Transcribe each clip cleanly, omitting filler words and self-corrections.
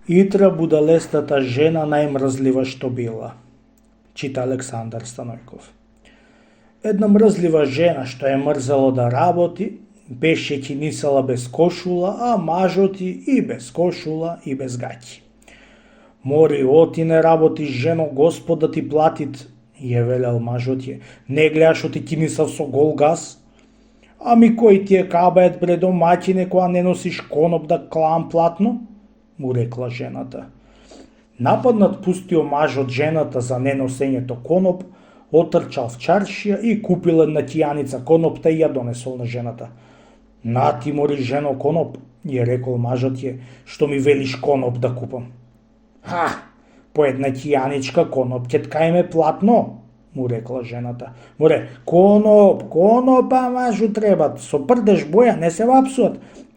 Итра будалестата жена најмрзлива што била. Чита Александар Станојков. Една мрзлива жена што е мрзало да работи, беше кинисала без кошула, а мажот и без кошула и без гаќи. Мори оти не работиш, жено, Господ да ти платит, ја велел мажот je. Не гледаш што ти кинисав со гол газ? Ами кој ти е кабајет бре домаќине која не носиш коноп да клам платно? Му рекла жената. Нападнат пустио мажот жената за неносењето коноп, отрчал в чаршија и купил една кијаница конопта и ја донесол на жената. На ти мори жено коноп, ја рекол мажот je, што ми велиш коноп да купам. По една кијаничка коноп ќе ткајме платно, му рекла жената. Море, конопа мажу требат, со прдеш боја, не се вапсуват.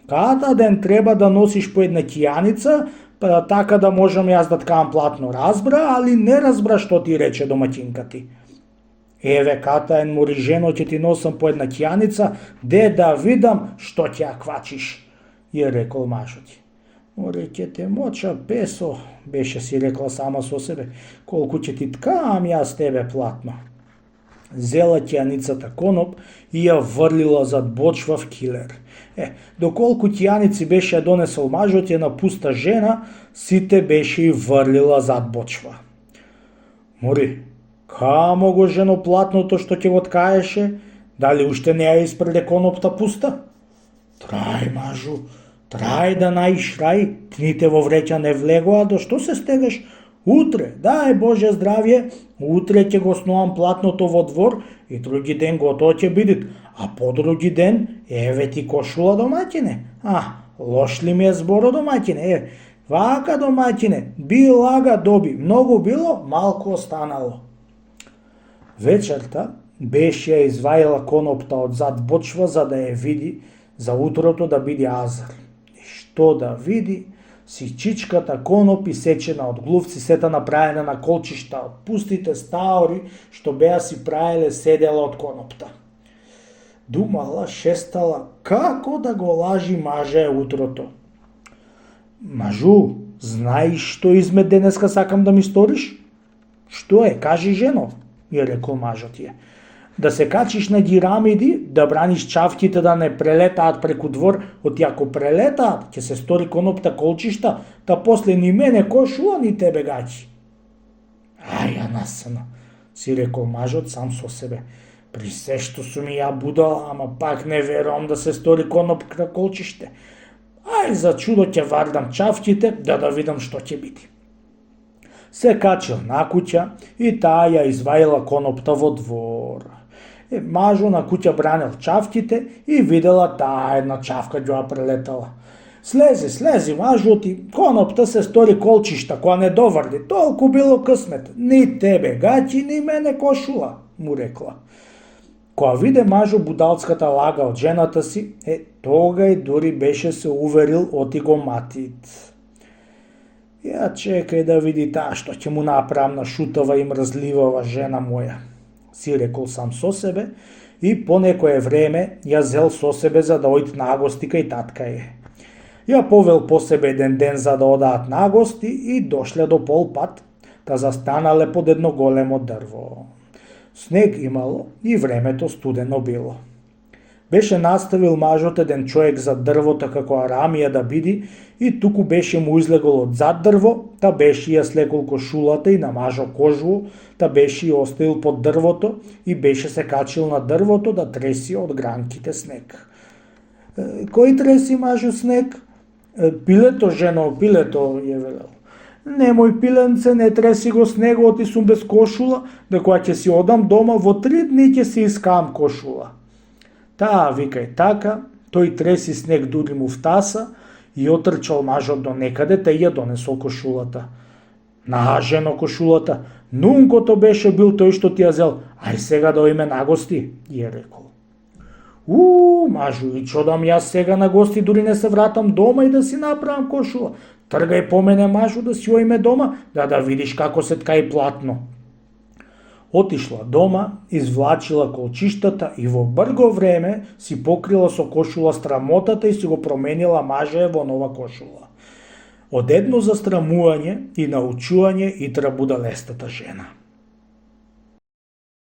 Ката ден треба да носиш по една кијаница, па така да можам јас да ткам платно. Разбра, али не разбра што ти рече домаќинка ти. Еве катаен мори жено, ќе ти носам по една кијаница, де да видам што ќе ја квачиш, ја рекол мажот. Море, ќе те моча песо, беше си рекла сама со себе, колку ќе ти ткам јас тебе платно. Зела кијаницата коноп и ја врлила зад бочва в килер. Доколку кијаници беше ја донесол мажот на пуста жена, сите беше и врлила зад бочва. Мори, камо го жено платното што ќе го ткаеше, дали уште не ја испрде конопта пуста? Трај, мажу, трај да наишрај, тните во вреќа не влегоа, до што се стегаш? Утре, дај Боже здравје, утре ќе го снувам платното во двор и други ден готово ќе бидит, а по други ден, еве ти кошула домаќине. Лош ли ми е зборо домаќине? Вака домаќине, би лага доби, многу било, малку останало. Вечерта беше ја изваила конопта од зад бочва за да ја види, за утрото да биде азар. И што да види? Сичичката коноп исечена од глувци, сета направена на колчишта од пустите стаори што беа си праеле седела од конопта. Думала, шестала, како да го лажи маже утрото. Мажу, знаеш што измет денеска сакам да ми сториш? Што е, кажи жено, ја рекол мажот je. Да се качиш на дирамиди, да браниш чавките да не прелетаат преку двор, оти ако прелетаат, ќе се стори конопта колчишта, та после ни мене кошула, ни тебе гаќи. Ја насана, си рекол мажот сам со себе. При се што сум и ја будала, ама пак не верувам да се стори конопта колчиште. За чудо ќе вардам чавките, да видам што ќе биде. Се качил на куќа и таа ја изваила конопта во двор. Мажу на куќа бранел чавките и видела таа една чавка ја прелетала. Слези, мажу ти, конопта се стори колчишта, која не доврди, толку било късмет, ни тебе гаќи, ни мене кошула, му рекла. Која виде мажу будалската лага од жената си, тога и дури беше се уверил оти го матит. Ја чекај да види таа што ќе му направам на шутава и мрзливава жена моја, си рекол сам со себе и по некое време ја зел со себе за да оид на гости кај татка е. Ја повел по себе еден ден за да одаат на гости и дошле до полпат, та застанале под едно големо дрво. Снег имало и времето студено било. Беше наставил мажот еден човек за дрвото како арамија да биди и туку беше му излегол од зад дрво, та беше ја слекол кошулата и намажал кожу, та беше ја оставил под дрвото и беше се качил на дрвото да треси од гранките снег. Кој треси мажу снег? Пилето, жено, пилето, ја велел. Немој пиленце, не треси го снегот и сум без кошула, да кога ќе си одам дома во 3 дни ќе си искам кошула. Таа викај така, тој треси снег дури му в таса и отрчал мажот до некаде, та ја донесол кошулата. Жено кошулата, нункото беше бил тој што ти ја зел, сега да оиме на гости, ја рекол. Мажу, и чодам јас сега на гости, дури не се вратам дома и да си направам кошула. Тргај по мене, мажу, да си оиме дома, да видиш како се ткај платно. Отишла дома, извлачила колчиштата и во брго време си покрила со кошула страмотата и си го променила маже во нова кошула. од едно застрамување и научување и трабудалестата жена.